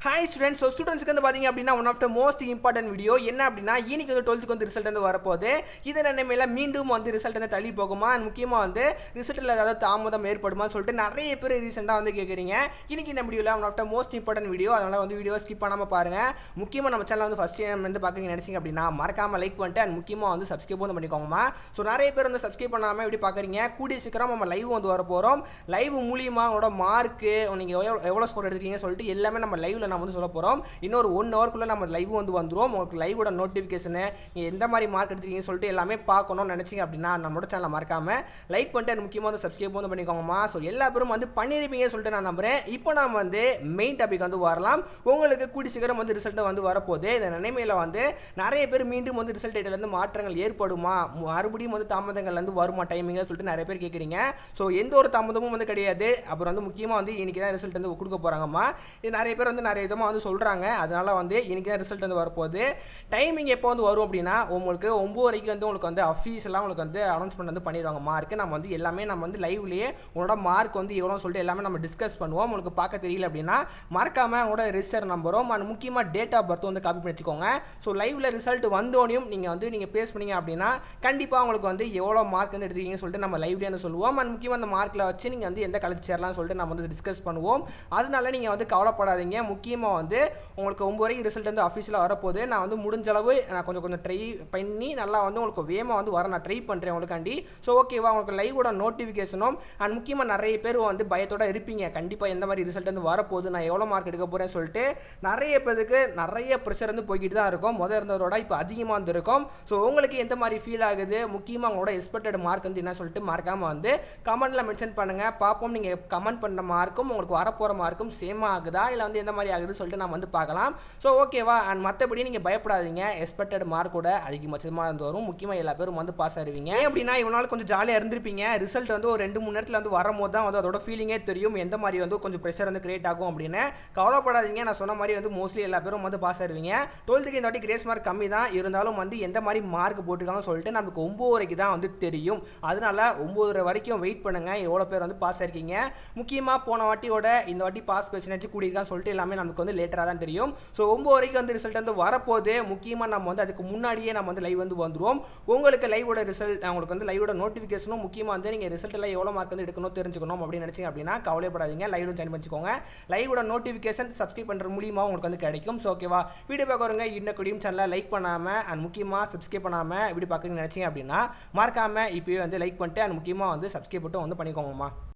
Hi students. So ஸ்டூடெண்ட்ஸ்க்கு வந்து பார்த்தீங்க அப்படின்னா one of the most important video என்ன அப்படின்னா இன்னைக்கு வந்து 12th வந்து ரிசல்ட் வந்து வரப்போகுது. இது நிலைமையில மீண்டும் வந்து ரிசல்ட் வந்து தள்ளி போகுமா, முக்கியமாக வந்து ரிசல்ட்டில் ஏதாவது தாமதம் ஏற்படுமா சொல்லிட்டு நிறைய பேர் ரீசெண்டாக வந்து கேட்குறீங்க. இன்னைக்கு இந்த வீடியோவில் one of the most important video, அதனால் வந்து வீடியோ ஸ்கிப் பண்ணாமல் பாருங்கள். முக்கியமாக நம்ம சேனல் வந்து ஃபஸ்ட் டைம் வந்து பார்க்குறீங்க நினச்சிங்க அப்படின்னா மறக்காமல் லைக் பண்ணிட்டு அண்ட் முக்கியமாக வந்து சப்ஸ்கிரைப் வந்து பண்ணிக்கோங்கம்மா. ஸோ நிறைய பேர் வந்து சப்ஸ்கிரைப் பண்ணாமல் எப்படி பார்க்குறீங்க. கூடிய சீக்கிரம் நம்ம லைவ் வந்து வர போகிறோம். லைவ் மூலியமாக உங்களோட மார்க்கு நீங்கள் எவ்வளோ ஸ்கோர் எடுத்துருக்கீங்கன்னு சொல்லிட்டு எல்லாமே நம்ம லைவில் நம்ம வந்து சொல்ல போகிறோம். இன்னொரு 1 ஹவருக்குள்ளே நம்ம லைவ் வந்து வந்துடும். உங்களுக்கு லைவோட நோட்டிஃபிகேஷனு நீங்கள் எந்த மாதிரி மார்க் எடுத்துருக்கீங்கன்னு சொல்லிட்டு எல்லாமே பார்க்கணும்னு நினச்சிங்க அப்படின்னா நம்மளோட சேனலை மறக்காமல் லைக் பண்ணிட்டு முக்கியமாக வந்து சப்ஸ்கிரைப் வந்து பண்ணிக்கோங்கம்மா. ஸோ எல்லா பேரும் வந்து பண்ணியிருப்பீங்கன்னு சொல்லிட்டு நான் நம்புகிறேன். இப்போ நம்ம வந்து மெயின் டாபிக் வந்து வரலாம். உங்களுக்கு கூடி சீக்கிரம் வந்து ரிசல்ட் வந்து வரப்போகுது. இந்த நிலைமையில் வந்து நிறைய பேர் மீண்டும் வந்து ரிசல்ட் டேட்லேருந்து மாற்றங்கள் ஏற்படுமா, மறுபடியும் வந்து தாமதங்கள் வந்து வருமா டைமிங்னு சொல்லிட்டு நிறைய பேர் கேட்குறீங்க. ஸோ எந்த ஒரு தாமதமும் வந்து கிடையாது. அப்புறம் வந்து முக்கியமாக வந்து இன்றைக்கி தான் ரிசல்ட் வந்து கொடுக்க போகிறாங்கம்மா. இது நிறைய பேர் வந்து நிறைய விதமாக வந்து சொல்கிறாங்க. அதனால் வந்து இன்றைக்கி தான் ரிசல்ட் வந்து வரப்போகுது. டைமிங் எப்போ வந்து வரும் அப்படின்னா உங்களுக்கு 9 வரைக்கும் வந்து உங்களுக்கு வந்து அஃபீஷியலாக உங்களுக்கு வந்து அனௌன்ஸ்மெண்ட் வந்து பண்ணிடுவாங்க. மார்க்கு நம்ம வந்து எல்லாமே நம்ம வந்து லைவ்லேயே உங்களோட மார்க் வந்து எவ்வளோன்னு சொல்லிட்டு எல்லாமே நம்ம டிஸ்கஸ் பண்ணுவோம். உங்களுக்கு பார்க்க தெரியல அப்படின்னா மறக்காமல் உங்களோட ரிஜிஸ்டர் நம்பரும் அண்ட் முக்கியமாக டேட் ஆஃப் பர்த் வந்து காப்பி பண்ணி வச்சுக்கோங்க. ஸோ லைவில் ரிசல்ட் வந்தோனையும் நீங்கள் பேஸ் பண்ணீங்க அப்படின்னா கண்டிப்பாக உங்களுக்கு வந்து எவ்வளோ மார்க் வந்து எடுத்துருக்கீங்கன்னு சொல்லிட்டு நம்ம லைவ்லேயே வந்து சொல்லுவோம். அண்ட் முக்கியமாக அந்த மார்க்கில் வச்சு நீங்கள் வந்து எந்த காலேஜ் சேரலாம்னு சொல்லிட்டு நம்ம வந்து டிஸ்கஸ் பண்ணுவோம். அதனால நீங்கள் வந்து கவலைப்படாதீங்க. முக்கியமாக வந்து உங்களுக்கு 9 வரைக்கும் ரிசல்ட் வந்து அஃபீஷியலாக வரப்போகுது. நான் வந்து முடிஞ்ச அளவு நான் கொஞ்சம் ட்ரை பண்ணி நல்லா வந்து உங்களுக்கு வேகமாக வந்து வர நான் ட்ரை பண்ணுறேன் உங்களுக்காண்டி. ஸோ ஓகேவா, உங்களுக்கு லைவோட நோட்டிஃபிகேஷனும் அண்ட் முக்கியமாக நிறைய பேர் வந்து பயத்தோடு இருப்பீங்க. கண்டிப்பாக எந்த மாதிரி ரிசல்ட் வந்து வரப்போகுது, நான் எவ்வளோ மார்க் எடுக்க போகிறேன்னு சொல்லிட்டு நிறைய பேருக்கு நிறைய ப்ரெஷர் வந்து போய்கிட்டு தான் இருக்கும். இருந்தவரோட இப்போ அதிகமாக வந்து இருக்கும். ஸோ உங்களுக்கு எந்த மாதிரி ஃபீல் ஆகுது, முக்கியமாக உங்களோட எக்ஸ்பெக்டட் மார்க் வந்து என்ன சொல்லிட்டு மறக்காமல் வந்து கமெண்ட்டில் மென்ஷன் பண்ணுங்கள். பார்ப்போம் நீங்கள் கமெண்ட் பண்ண மார்க்கும் உங்களுக்கு வரப்போகிற மார்க்கும் சேமாக ஆகுதா இல்லை வந்து எந்த மாதிரி ஆகுதுன்னு சொல்லிட்டு நம்ம வந்து பார்க்கலாம். ஸோ ஓகேவா, அண்ட் மற்றபடி நீங்கள் பயப்படாதீங்க. எக்ஸ்பெக்டட் மார்க்கோட அதிகபட்சமாக இருந்து வரும். முக்கியமாக எல்லா பேரும் வந்து பாஸ் ஆகிருவீங்க. அப்படின்னா இவனால் கொஞ்சம் ஜாலியாக இருந்திருப்பீங்க. ரிசல்ட் வந்து ஒரு 2-3 நேரத்தில் வந்து வரும்போது தான் வந்து அதோட ஃபீலிங்கே தெரியும், எந்த மாதிரி வந்து கொஞ்சம் ப்ரெஷர் வந்து கிரியேட் ஆகும் அப்படின்னு. கவலைப்படாதீங்க. நான் சொன்ன மாதிரி வந்து மோஸ்ட்லி எல்லா பேரும் வந்து பாஸ் ஆகிருவீங்க. 12th இந்த வாட்டி கிரேஸ் மார்க் கம்மி தான் இருந்தாலும் வந்து எந்த மாதிரி மார்க் போட்டிருக்காங்கன்னு சொல்லிட்டு நமக்கு 9 வரைக்கும் தான் வந்து தெரியும். அதனால 9 வரைக்கும் வெயிட் பண்ணுங்கள். எவ்வளோ பேர் வந்து பாஸ் ஆகிருக்கீங்க. முக்கியமாக போன வாட்டியோட இந்த வாட்டி பாஸ் பெர்சன்டேஜ் கூடியிருக்கான்னு சொல்லிட்டு எல்லாமே நமக்கு வந்து லேட்டராக தான் தெரியும். ஸோ 9 வரைக்கும் வந்து ரிசல்ட் வந்து வரப்போகுது. முக்கியமாக நம்ம வந்து அதுக்கு முன்னாடியே நம்ம வந்து லைவ் வந்து வந்துடுவோம். உங்களுக்கு லைவோட ரிசல்ட் உங்களுக்கு வந்து லைவோட நோட்டிஃபிகேஷனும் முக்கியமாக வந்து நீங்கள் ரிசல்ட்டில் எவ்வளோ மார்க் வந்து எடுக்கணும் தெரிஞ்சுக்கணும் அப்படின்னு நினச்சிங்க அப்படின்னா கவலைப்படாதீங்க. லைவ்ல ஜாயின் பண்ணிக்கோங்க. லைவோட நோட்டிஃபிகேஷன் சப்ஸ்கிரைப் பண்ணுற மூலியமாக உங்களுக்கு வந்து கிடைக்கும். ஸோ ஓகேவா, வீடியோ பார்க்குறவங்க இன்னும் கூடியும் சேனலை லைக் பண்ணாமல் அண்ட் முக்கியமாக சப்ஸ்கிரைப் பண்ணாமல் இப்படி பார்க்குறீங்கன்னு நினச்சிங்க அப்படின்னா மறக்காமல் இப்போயே வந்து லைக் பண்ணிட்டு அண்ட் முக்கியமாக வந்து சப்ஸ்கிரைப் மட்டும் வந்து பண்ணிக்கோங்கம்மா.